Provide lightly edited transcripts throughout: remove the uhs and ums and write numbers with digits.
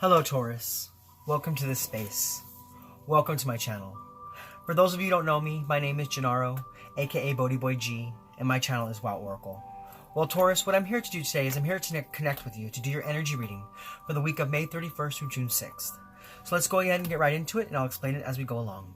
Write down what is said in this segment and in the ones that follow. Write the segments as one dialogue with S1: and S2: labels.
S1: Hello Taurus, welcome to this space. Welcome to my channel. For those of you who don't know me, my name is Gennaro, aka BhodiBoy G, and my channel is WoW Oracle. Well Taurus, what I'm here to do today is I'm here to connect with you to do your energy reading for the week of May 31st through June 6th. So let's go ahead and get right into it, and I'll explain it as we go along.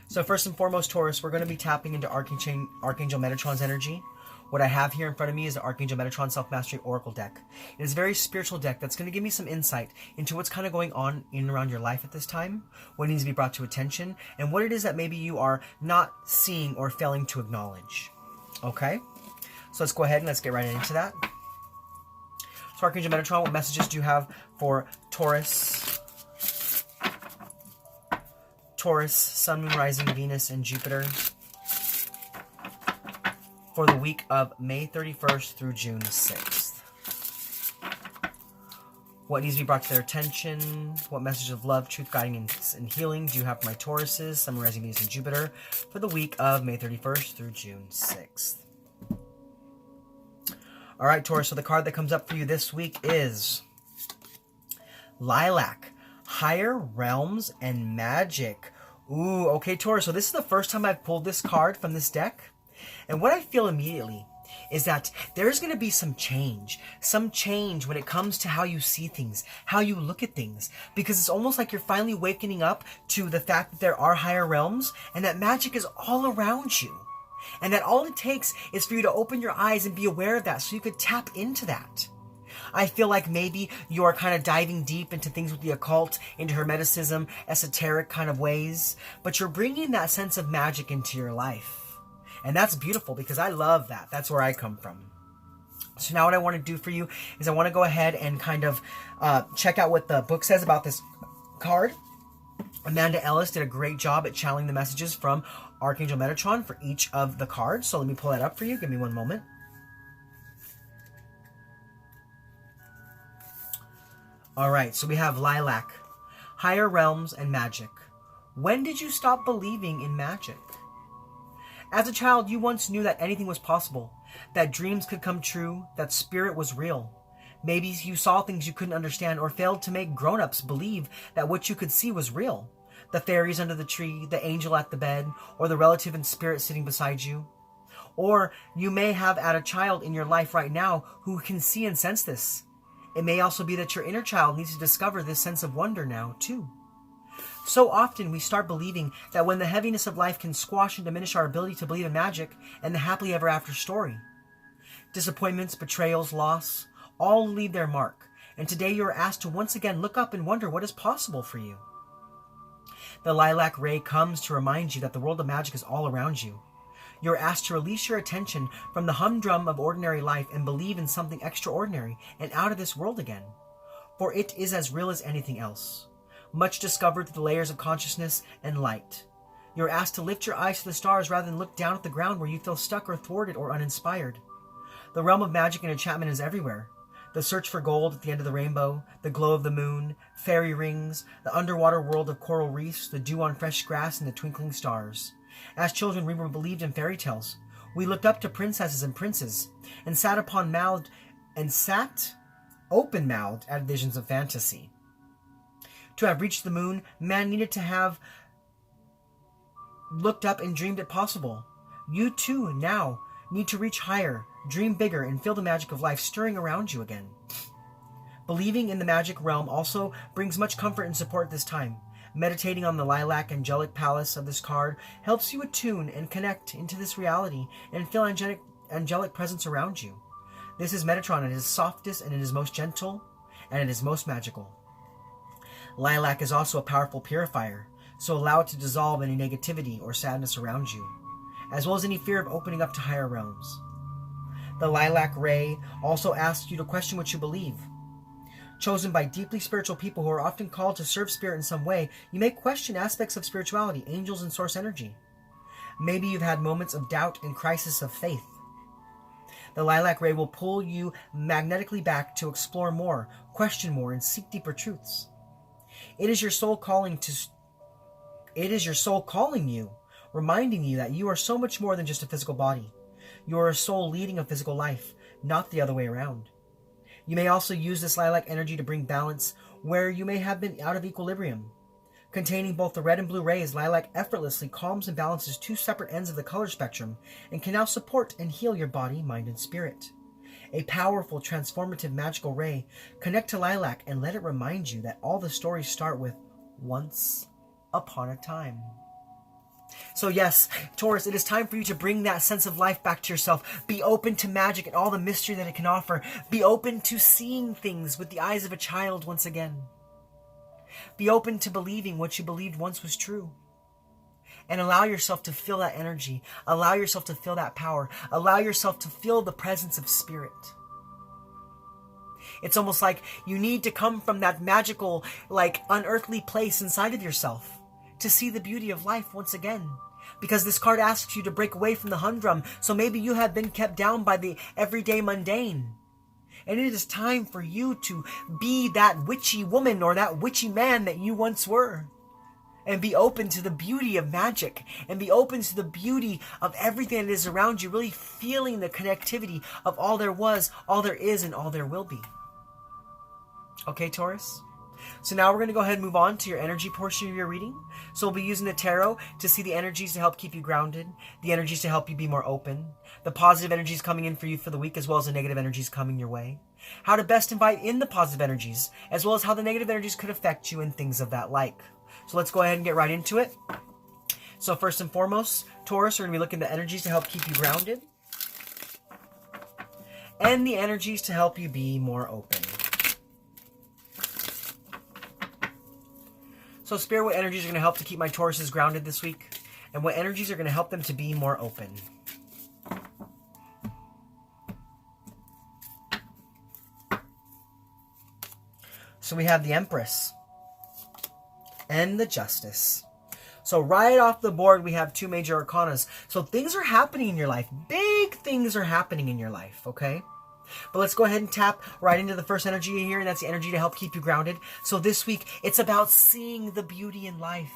S1: So first and foremost, Taurus, we're going to be tapping into Archangel Metatron's energy. What I have here in front of me is the Archangel Metatron Self-Mastery Oracle deck. It is a very spiritual deck that's going to give me some insight into what's kind of going on in and around your life at this time, what needs to be brought to attention, and what it is that maybe you are not seeing or failing to acknowledge. Okay? So let's go ahead and let's get right into that. So Archangel Metatron, what messages do you have for Taurus? Taurus, Sun, Moon, Rising, Venus, and Jupiter for the week of May 31st through June 6th. What needs to be brought to their attention? What message of love, truth, guiding, and healing do you have for my Tauruses, Sun, Moon, Rising, Venus, and Jupiter for the week of May 31st through June 6th? Alright, Taurus, so the card that comes up for you this week is Lilac, Higher Realms and Magic. Ooh, okay, Taurus, so this is the first time I've pulled this card from this deck. And what I feel immediately is that there's going to be some change when it comes to how you see things, how you look at things, because it's almost like you're finally waking up to the fact that there are higher realms and that magic is all around you. And that all it takes is for you to open your eyes and be aware of that so you could tap into that. I feel like maybe you are kind of diving deep into things with the occult, into hermeticism, esoteric kind of ways, but you're bringing that sense of magic into your life. And that's beautiful because I love that. That's where I come from. So now what I want to do for you is I want to go ahead and kind of check out what the book says about this card. Amanda Ellis did a great job at channeling the messages from Archangel Metatron for each of the cards. So let me pull that up for you. Give me one moment. Alright, so we have Lilac, Higher Realms and Magic. When did you stop believing in magic? As a child, you once knew that anything was possible, that dreams could come true, that spirit was real. Maybe you saw things you couldn't understand or failed to make grown-ups believe that what you could see was real. The fairies under the tree, the angel at the bed, or the relative in spirit sitting beside you. Or you may have had a child in your life right now who can see and sense this. It may also be that your inner child needs to discover this sense of wonder now, too. So often we start believing that when the heaviness of life can squash and diminish our ability to believe in magic and the happily ever after story. Disappointments, betrayals, loss, all leave their mark. And today you are asked to once again look up and wonder what is possible for you. The lilac ray comes to remind you that the world of magic is all around you. You're asked to release your attention from the humdrum of ordinary life and believe in something extraordinary and out of this world again. For it is as real as anything else. Much discovered through the layers of consciousness and light. You're asked to lift your eyes to the stars rather than look down at the ground where you feel stuck or thwarted or uninspired. The realm of magic and enchantment is everywhere. The search for gold at the end of the rainbow, the glow of the moon, fairy rings, the underwater world of coral reefs, the dew on fresh grass, and the twinkling stars. As children, we were believed in fairy tales. We looked up to princesses and princes, and sat open-mouthed at visions of fantasy. To have reached the moon, man needed to have looked up and dreamed it possible. You too, now, need to reach higher, dream bigger, and feel the magic of life stirring around you again. Believing in the magic realm also brings much comfort and support at this time. Meditating on the lilac angelic palace of this card helps you attune and connect into this reality and feel angelic presence around you. This is Metatron at its softest and it is most gentle and it is most magical. Lilac is also a powerful purifier, so allow it to dissolve any negativity or sadness around you, as well as any fear of opening up to higher realms. The lilac ray also asks you to question what you believe. Chosen by deeply spiritual people who are often called to serve spirit in some way, you may question aspects of spirituality, angels, and source energy. Maybe you've had moments of doubt and crisis of faith. The lilac ray will pull you magnetically back to explore more, question more, and seek deeper truths. It is your soul calling you, reminding you that you are so much more than just a physical body. You are a soul leading a physical life, not the other way around. You may also use this lilac energy to bring balance where you may have been out of equilibrium. Containing both the red and blue rays, lilac effortlessly calms and balances two separate ends of the color spectrum and can now support and heal your body, mind, and spirit. A powerful, transformative, magical ray. Connect to lilac and let it remind you that all the stories start with once upon a time. So yes, Taurus, it is time for you to bring that sense of life back to yourself. Be open to magic and all the mystery that it can offer. Be open to seeing things with the eyes of a child once again. Be open to believing what you believed once was true. And allow yourself to feel that energy. Allow yourself to feel that power. Allow yourself to feel the presence of spirit. It's almost like you need to come from that magical, unearthly place inside of yourself to see the beauty of life once again. Because this card asks you to break away from the humdrum, so maybe you have been kept down by the everyday mundane. And it is time for you to be that witchy woman or that witchy man that you once were. And be open to the beauty of magic. And be open to the beauty of everything that is around you. Really feeling the connectivity of all there was, all there is, and all there will be. Okay, Taurus? So now we're going to go ahead and move on to your energy portion of your reading. So we'll be using the tarot to see the energies to help keep you grounded, the energies to help you be more open, the positive energies coming in for you for the week, as well as the negative energies coming your way, how to best invite in the positive energies, as well as how the negative energies could affect you and things of that like. So let's go ahead and get right into it. So first and foremost, Taurus, we're going to be looking at the energies to help keep you grounded, and the energies to help you be more open. So Spirit, what energies are going to help to keep my Tauruses grounded this week? And what energies are going to help them to be more open? So we have the Empress and the Justice. So right off the board, we have two major arcanas. So things are happening in your life. Big things are happening in your life, okay? But let's go ahead and tap right into the first energy here, and that's the energy to help keep you grounded. So this week, it's about seeing the beauty in life.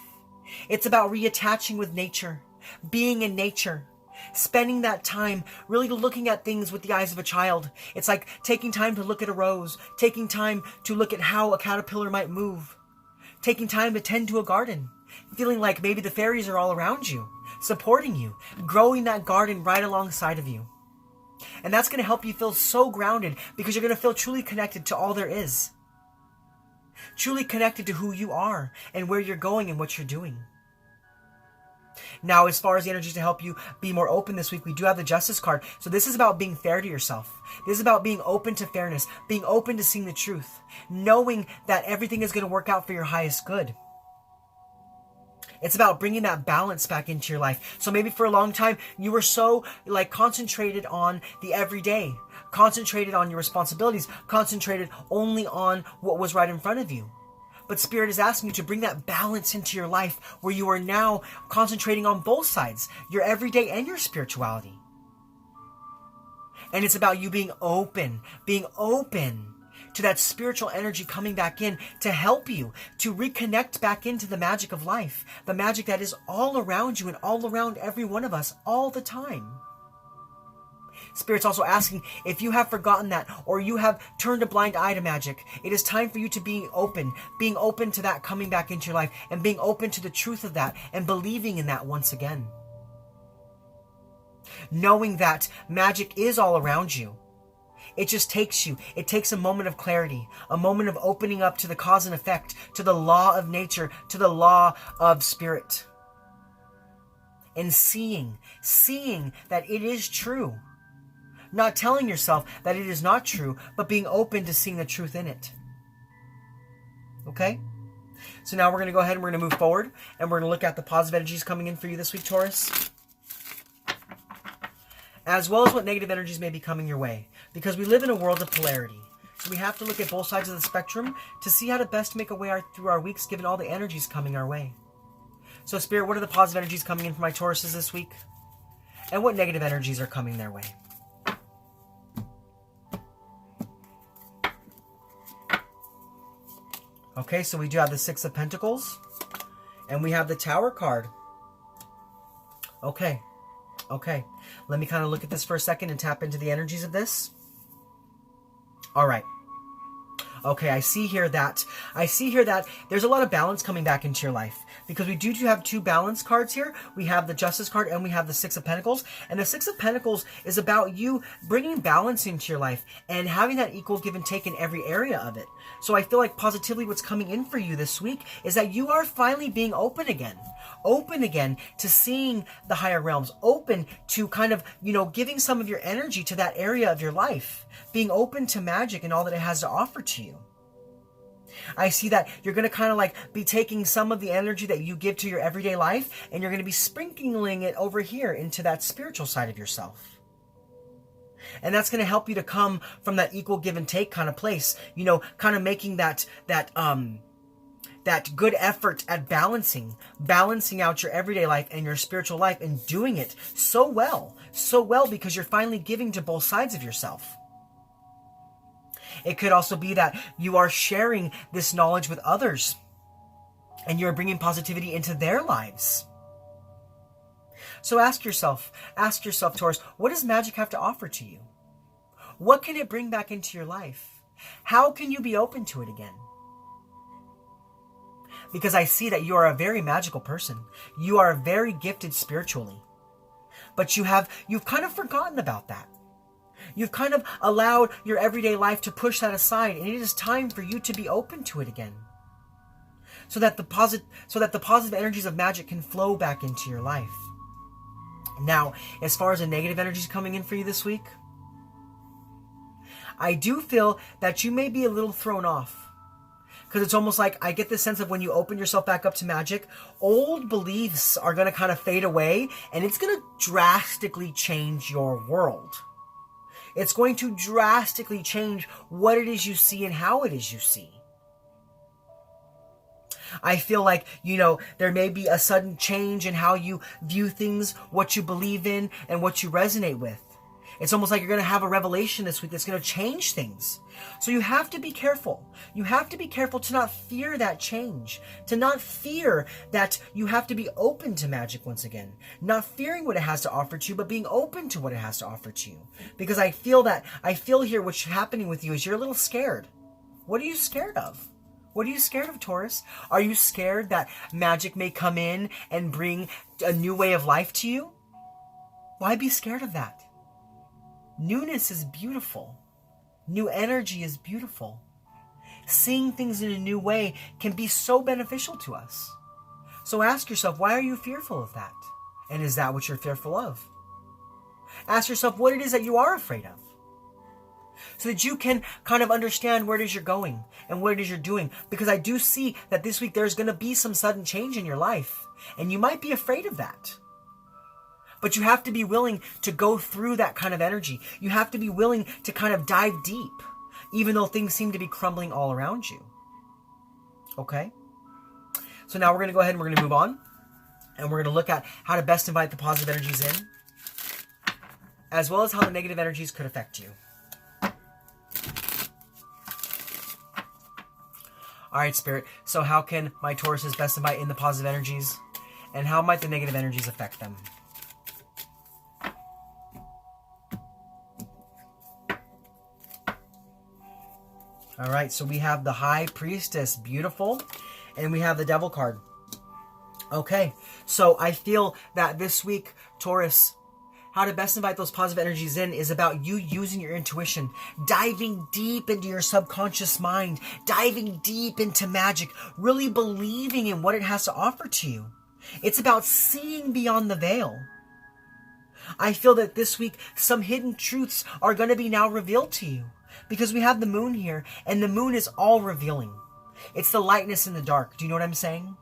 S1: It's about reattaching with nature, being in nature, spending that time really looking at things with the eyes of a child. It's like taking time to look at a rose, taking time to look at how a caterpillar might move, taking time to tend to a garden, feeling like maybe the fairies are all around you, supporting you, growing that garden right alongside of you. And that's going to help you feel so grounded because you're going to feel truly connected to all there is. Truly connected to who you are and where you're going and what you're doing. Now, as far as the energies to help you be more open this week, we do have the Justice card. So this is about being fair to yourself. This is about being open to fairness, being open to seeing the truth, knowing that everything is going to work out for your highest good. It's about bringing that balance back into your life. So maybe for a long time, you were so concentrated on the everyday, concentrated on your responsibilities, concentrated only on what was right in front of you. But Spirit is asking you to bring that balance into your life where you are now concentrating on both sides, your everyday and your spirituality. And it's about you being open to that spiritual energy coming back in to help you to reconnect back into the magic of life, the magic that is all around you and all around every one of us all the time. Spirit's also asking if you have forgotten that or you have turned a blind eye to magic, it is time for you to be open, being open to that coming back into your life and being open to the truth of that and believing in that once again. Knowing that magic is all around you. It just takes a moment of clarity, a moment of opening up to the cause and effect, to the law of nature, to the law of spirit. And seeing that it is true. Not telling yourself that it is not true, but being open to seeing the truth in it. Okay? So now we're going to go ahead and we're going to move forward, and we're going to look at the positive energies coming in for you this week, Taurus, as well as what negative energies may be coming your way. Because we live in a world of polarity. So we have to look at both sides of the spectrum to see how to best make our way through our weeks given all the energies coming our way. So Spirit, what are the positive energies coming in for my Tauruses this week? And what negative energies are coming their way? Okay, so we do have the Six of Pentacles. And we have the Tower card. Okay. Let me kind of look at this for a second and tap into the energies of this. All right. Okay, I see here that there's a lot of balance coming back into your life, because we do have two balance cards here. We have the Justice card and we have the Six of Pentacles. And the Six of Pentacles is about you bringing balance into your life and having that equal give and take in every area of it. So I feel like positively what's coming in for you this week is that you are finally being open again to seeing the higher realms, open to kind of, giving some of your energy to that area of your life, being open to magic and all that it has to offer to you. I see that you're going to kind of like be taking some of the energy that you give to your everyday life, and you're going to be sprinkling it over here into that spiritual side of yourself. And that's going to help you to come from that equal give and take kind of place, kind of making that good effort at balancing out your everyday life and your spiritual life, and doing it so well because you're finally giving to both sides of yourself. It could also be that you are sharing this knowledge with others and you're bringing positivity into their lives. So ask yourself, Taurus, what does magic have to offer to you? What can it bring back into your life? How can you be open to it again? Because I see that you are a very magical person. You are very gifted spiritually. But you've kind of forgotten about that. You've kind of allowed your everyday life to push that aside, and it is time for you to be open to it again. So that the positive energies of magic can flow back into your life. Now, as far as the negative energies coming in for you this week, I do feel that you may be a little thrown off. Because it's almost like I get this sense of when you open yourself back up to magic, old beliefs are going to kind of fade away, and it's going to drastically change your world. It's going to drastically change what it is you see and how it is you see. I feel like, there may be a sudden change in how you view things, what you believe in, and what you resonate with. It's almost like you're going to have a revelation this week that's going to change things. So you have to be careful. You have to be careful to not fear that change, to not fear that you have to be open to magic once again, not fearing what it has to offer to you, but being open to what it has to offer to you. Because I feel here what's happening with you is you're a little scared. What are you scared of? What are you scared of, Taurus? Are you scared that magic may come in and bring a new way of life to you? Why be scared of that? Newness is beautiful. New energy is beautiful. Seeing things in a new way can be so beneficial to us. So ask yourself, why are you fearful of that? And is that what you're fearful of? Ask yourself what it is that you are afraid of, so that you can kind of understand where it is you're going and what it is you're doing. Because I do see that this week there's going to be some sudden change in your life, and you might be afraid of that. But you have to be willing to go through that kind of energy. You have to be willing to kind of dive deep, even though things seem to be crumbling all around you. Okay? So now we're going to go ahead and we're going to move on. And we're going to look at how to best invite the positive energies in, as well as how the negative energies could affect you. All right, Spirit. So how can my Tauruses best invite in the positive energies? And how might the negative energies affect them? All right, so we have the High Priestess, beautiful, and we have the Devil card. Okay, so I feel that this week, Taurus, how to best invite those positive energies in is about you using your intuition, diving deep into your subconscious mind, diving deep into magic, really believing in what it has to offer to you. It's about seeing beyond the veil. I feel that this week, some hidden truths are going to be now revealed to you. Because we have the moon here, and the moon is all revealing. It's the lightness in the dark. Do you know what I'm saying?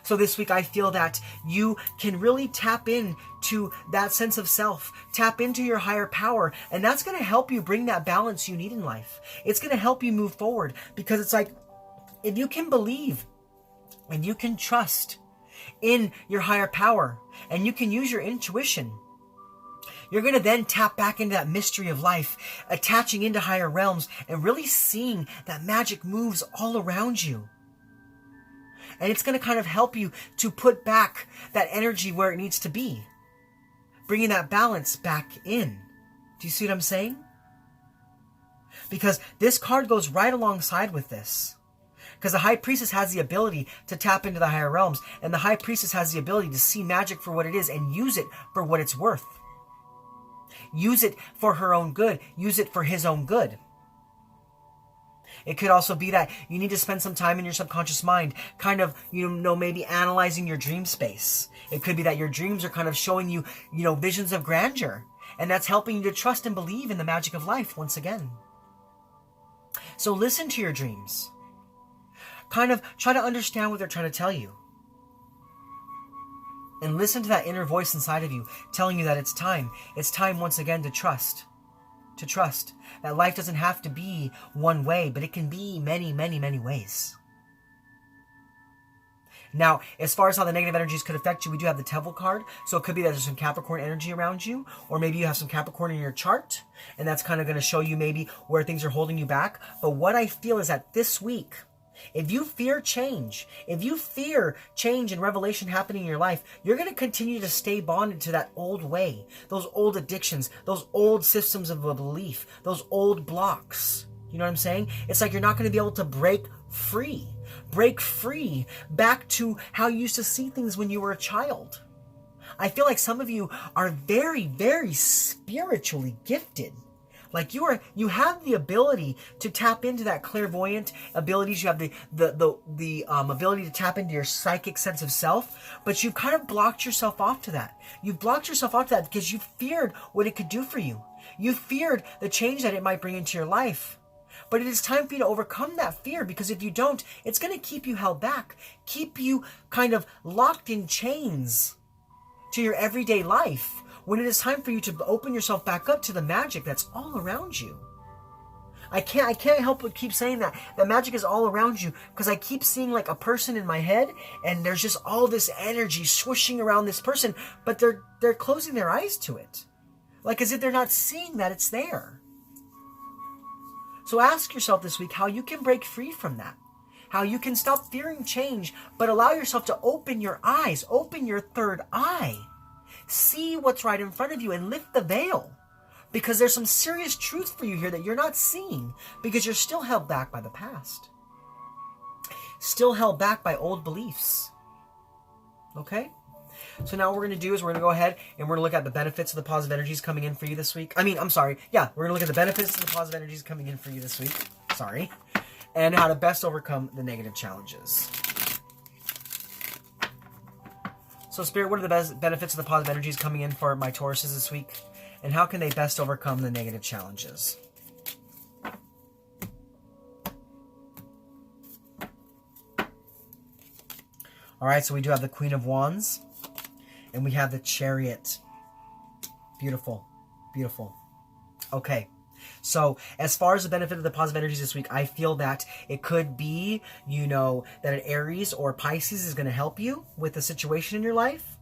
S1: So this week I feel that you can really tap into that sense of self, tap into your higher power, and that's going to help you bring that balance you need in life. It's going to help you move forward, because it's like, if you can believe and you can trust in your higher power and you can use your intuition, you're going to then tap back into that mystery of life, attaching into higher realms and really seeing that magic moves all around you. And it's going to kind of help you to put back that energy where it needs to be, bringing that balance back in. Do you see what I'm saying? Because this card goes right alongside with this. Because the High Priestess has the ability to tap into the higher realms, and the High Priestess has the ability to see magic for what it is and use it for what it's worth. Use it for her own good. Use it for his own good. It could also be that you need to spend some time in your subconscious mind, kind of, maybe analyzing your dream space. It could be that your dreams are kind of showing you, visions of grandeur. And that's helping you to trust and believe in the magic of life once again. So listen to your dreams. Kind of try to understand what they're trying to tell you. And listen to that inner voice inside of you telling you that it's time. It's time once again to trust. To trust that life doesn't have to be one way, but it can be many, many, many ways. Now, as far as how the negative energies could affect you, we do have the Devil card. So it could be that there's some Capricorn energy around you, or maybe you have some Capricorn in your chart, and that's kind of going to show you maybe where things are holding you back. But what I feel is that this week, if you fear change and revelation happening in your life, you're going to continue to stay bonded to that old way, those old addictions, those old systems of a belief, those old blocks. You know what I'm saying? It's like you're not going to be able to break free back to how you used to see things when you were a child. I feel like some of you are very, very spiritually gifted. Like you have the ability to tap into that clairvoyant abilities. You have the ability to tap into your psychic sense of self, but you've kind of blocked yourself off to that. You've blocked yourself off to that because you feared what it could do for you. You feared the change that it might bring into your life. But it is time for you to overcome that fear, because if you don't, it's going to keep you held back, keep you kind of locked in chains to your everyday life, when it is time for you to open yourself back up to the magic that's all around you. I can't help but keep saying that magic is all around you, because I keep seeing like a person in my head, and there's just all this energy swooshing around this person, but they're closing their eyes to it, like as if they're not seeing that it's there. So ask yourself this week how you can break free from that. How you can stop fearing change, but allow yourself to open your eyes, open your third eye. See what's right in front of you and lift the veil. Because there's some serious truth for you here that you're not seeing, because you're still held back by the past. Still held back by old beliefs. Okay? So now what we're going to do is we're going to go ahead and we're going to look at the benefits of the positive energies coming in for you this week. We're going to look at the benefits of the positive energies coming in for you this week. And how to best overcome the negative challenges. So Spirit, what are the best benefits of the positive energies coming in for my Tauruses this week? And how can they best overcome the negative challenges? Alright, so we do have the Queen of Wands. And we have the Chariot. Beautiful. Beautiful. Okay. So, as far as the benefit of the positive energies this week, I feel that it could be, that an Aries or Pisces is going to help you with the situation in your life.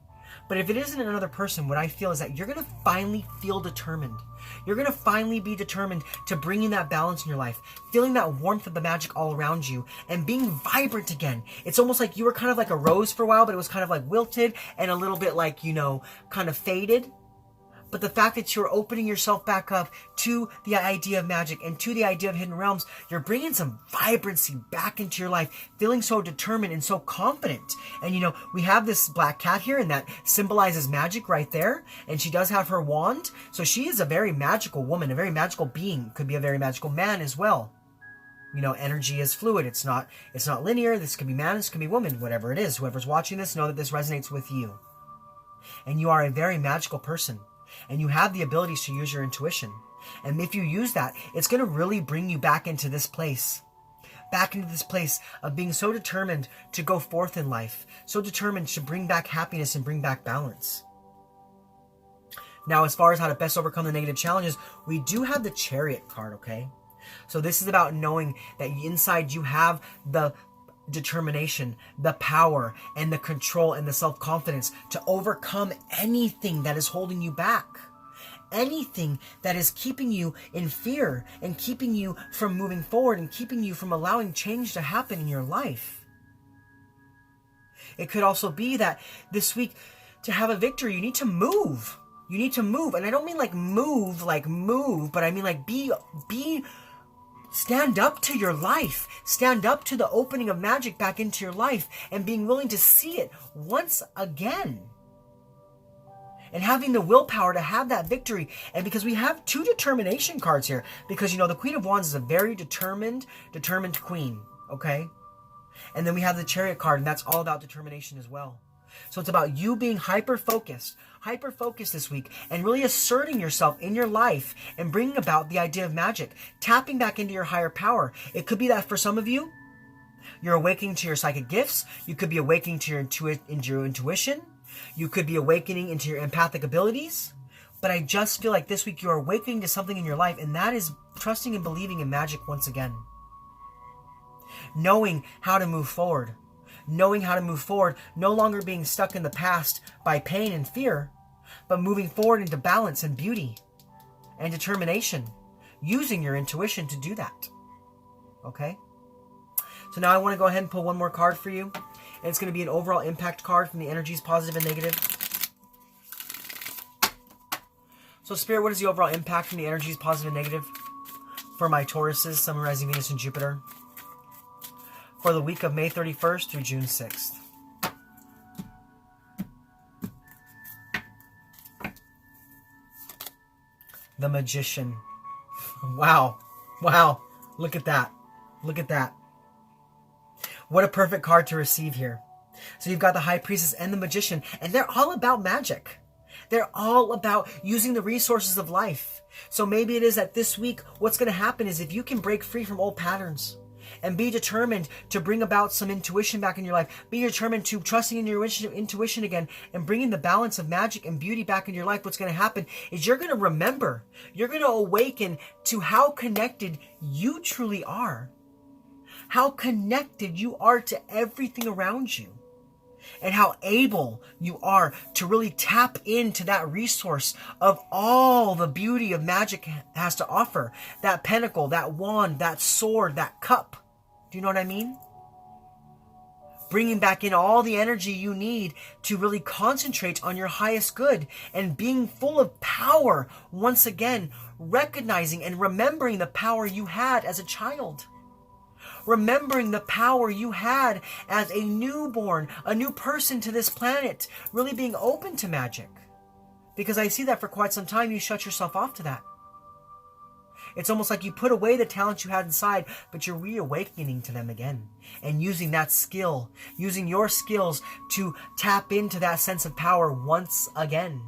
S1: But if it isn't another person, what I feel is that you're going to finally feel determined. You're going to finally be determined to bring in that balance in your life, feeling that warmth of the magic all around you, and being vibrant again. It's almost like you were kind of like a rose for a while, but it was kind of like wilted and a little bit like, kind of faded. But the fact that you're opening yourself back up to the idea of magic and to the idea of hidden realms, you're bringing some vibrancy back into your life, feeling so determined and so confident. And we have this black cat here, and that symbolizes magic right there. And she does have her wand. So she is a very magical woman, a very magical being. Could be a very magical man as well. Energy is fluid. It's not linear. This could be man, this could be woman, whatever it is. Whoever's watching this, know that this resonates with you. And you are a very magical person. And you have the abilities to use your intuition. And if you use that, it's going to really bring you back into this place. Back into this place of being so determined to go forth in life. So determined to bring back happiness and bring back balance. Now, as far as how to best overcome the negative challenges, we do have the Chariot card, okay? So this is about knowing that inside you have the determination, the power, and the control and the self-confidence to overcome anything that is holding you back. Anything that is keeping you in fear and keeping you from moving forward and keeping you from allowing change to happen in your life. It could also be that this week, to have a victory, you need to move. You need to move. And I don't mean like move, but I mean like be stand up to your life. Stand up to the opening of magic back into your life and being willing to see it once again. And having the willpower to have that victory. And because we have 2 determination cards here. Because, the Queen of Wands is a very determined queen. Okay? And then we have the Chariot card, and that's all about determination as well. So it's about you being hyper-focused this week, and really asserting yourself in your life and bringing about the idea of magic, tapping back into your higher power. It could be that for some of you, you're awakening to your psychic gifts. You could be awakening to your intuition. You could be awakening into your empathic abilities. But I just feel like this week you're awakening to something in your life, and that is trusting and believing in magic once again. Knowing how to move forward. Knowing how to move forward, no longer being stuck in the past by pain and fear, but moving forward into balance and beauty and determination, using your intuition to do that. Okay? So now I want to go ahead and pull one more card for you. And it's going to be an overall impact card from the energies, positive and negative. So Spirit, what is the overall impact from the energies, positive and negative, for my Tauruses, Sun, Rising, Venus, and Jupiter, for the week of May 31st through June 6th? The Magician. Wow. Wow. Look at that. Look at that. What a perfect card to receive here. So you've got the High Priestess and the Magician, and they're all about magic. They're all about using the resources of life. So maybe it is that this week, what's going to happen is if you can break free from old patterns and be determined to bring about some intuition back in your life, be determined to trusting in your intuition again and bringing the balance of magic and beauty back in your life, what's going to happen is you're going to remember, you're going to awaken to how connected you truly are. How connected you are to everything around you. And how able you are to really tap into that resource of all the beauty of magic has to offer. That pentacle, that wand, that sword, that cup. Do you know what I mean? Bringing back in all the energy you need to really concentrate on your highest good and being full of power once again, recognizing and remembering the power you had as a child. Remembering the power you had as a newborn, a new person to this planet, really being open to magic. Because I see that for quite some time, you shut yourself off to that. It's almost like you put away the talents you had inside, but you're reawakening to them again. And using that skill, using your skills to tap into that sense of power once again.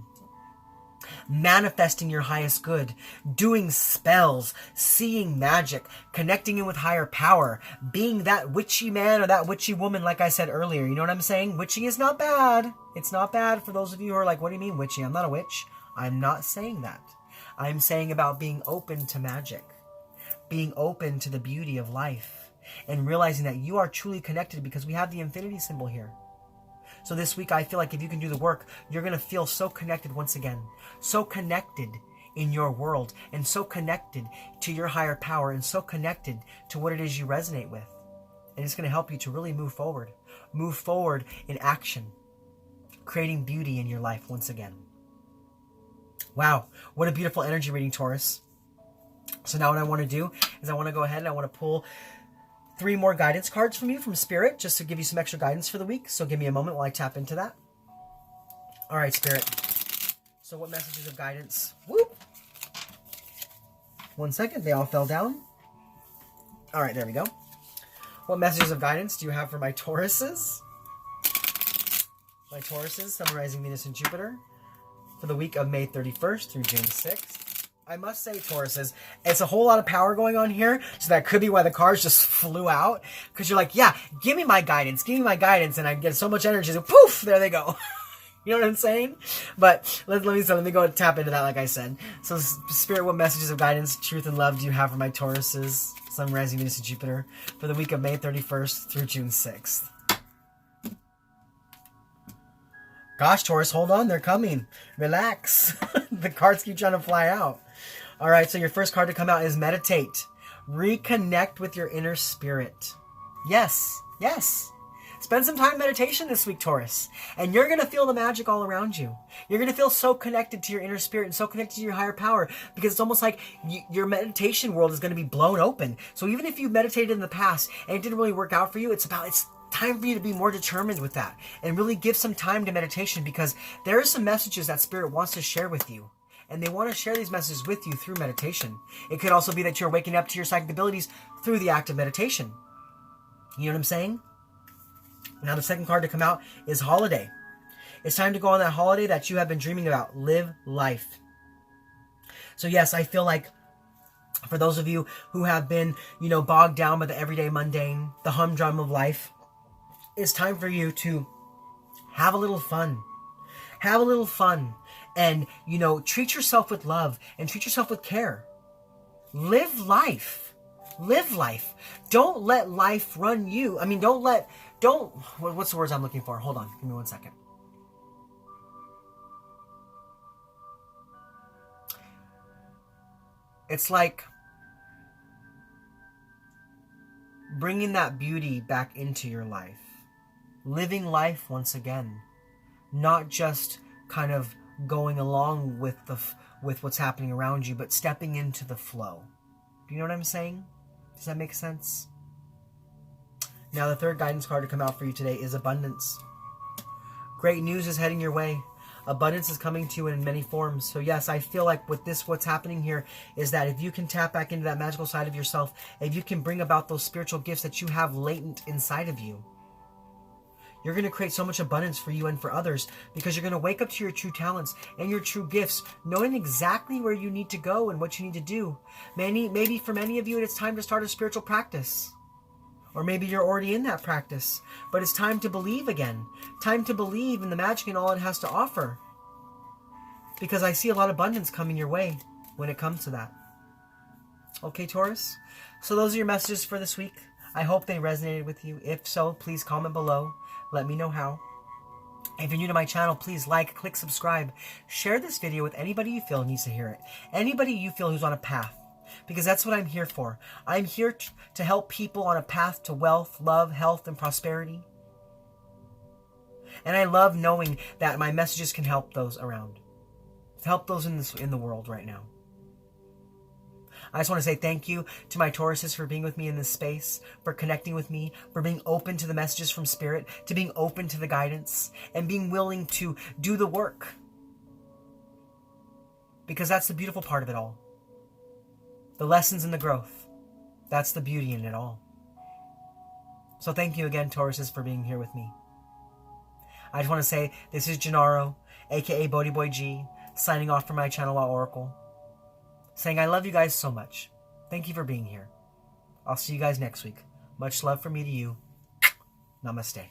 S1: Manifesting your highest good, doing spells, seeing magic, connecting in with higher power, being that witchy man or that witchy woman like I said earlier. You know what I'm saying? Witching is not bad. It's not bad for those of you who are like, what do you mean witchy? I'm not a witch. I'm not saying that. I'm saying about being open to magic, being open to the beauty of life, and realizing that you are truly connected because we have the infinity symbol here. So this week, I feel like if you can do the work, you're going to feel so connected once again. So connected in your world, and so connected to your higher power, and so connected to what it is you resonate with. And it's going to help you to really move forward. Move forward in action. Creating beauty in your life once again. Wow, what a beautiful energy reading, Taurus. So now what I want to do is I want to go ahead and I want to pull 3 more guidance cards from you from Spirit, just to give you some extra guidance for the week. So give me a moment while I tap into that. All right, Spirit. So what messages of guidance? Whoop. 1 second. They all fell down. All right, there we go. What messages of guidance do you have for my Tauruses? My Tauruses, Sun, Rising, Venus, and Jupiter, for the week of May 31st through June 6th. I must say, Tauruses, it's a whole lot of power going on here, so that could be why the cards just flew out, because you're like, yeah, give me my guidance, and I get so much energy, so poof, there they go. You know what I'm saying? But let me go tap into that, like I said. So, Spirit, what messages of guidance, truth, and love do you have for my Tauruses, Sun, Rising, Venus, and Jupiter, for the week of May 31st through June 6th? Gosh, Taurus, hold on, they're coming. Relax. The cards keep trying to fly out. All right, so your first card to come out is Meditate. Reconnect with your inner spirit. Yes, yes. Spend some time in meditation this week, Taurus, and you're going to feel the magic all around you. You're going to feel so connected to your inner spirit and so connected to your higher power, because it's almost like your meditation world is going to be blown open. So even if you meditated in the past and it didn't really work out for you, it's time for you to be more determined with that and really give some time to meditation, because there are some messages that Spirit wants to share with you. And they want to share these messages with you through meditation. It could also be that you're waking up to your psychic abilities through the act of meditation. You know what I'm saying? Now the second card to come out is holiday. It's time to go on that holiday that you have been dreaming about. Live life. So yes, I feel like for those of you who have been, bogged down by the everyday mundane, the humdrum of life, it's time for you to have a little fun. Have a little fun. And, treat yourself with love and treat yourself with care. Live life. Live life. Don't let life run you. I mean, what's the words I'm looking for? Hold on. Give me 1 second. It's like bringing that beauty back into your life. Living life once again. Not just kind of going along with what's happening around you, but stepping into the flow. Do you know what I'm saying? Does that make sense? Now the third guidance card to come out for you today is abundance. Great news is heading your way. Abundance is coming to you in many forms. So yes, I feel like with this, what's happening here is that if you can tap back into that magical side of yourself, if you can bring about those spiritual gifts that you have latent inside of you, you're going to create so much abundance for you and for others, because you're going to wake up to your true talents and your true gifts, knowing exactly where you need to go and what you need to do. Maybe for many of you, it's time to start a spiritual practice. Or maybe you're already in that practice, but it's time to believe again. Time to believe in the magic and all it has to offer. Because I see a lot of abundance coming your way when it comes to that. Okay, Taurus? So those are your messages for this week. I hope they resonated with you. If so, please comment below. Let me know how. If you're new to my channel, please like, click subscribe. Share this video with anybody you feel needs to hear it. Anybody you feel who's on a path. Because that's what I'm here for. I'm here to help people on a path to wealth, love, health, and prosperity. And I love knowing that my messages can help those around. Help those in the world right now. I just want to say thank you to my Tauruses for being with me in this space, for connecting with me, for being open to the messages from Spirit, to being open to the guidance, and being willing to do the work. Because that's the beautiful part of it all. The lessons and the growth. That's the beauty in it all. So thank you again, Tauruses, for being here with me. I just want to say this is Gennaro, aka BhodiBoy G, signing off from my channel Oracle. Saying I love you guys so much. Thank you for being here. I'll see you guys next week. Much love from me to you. Namaste.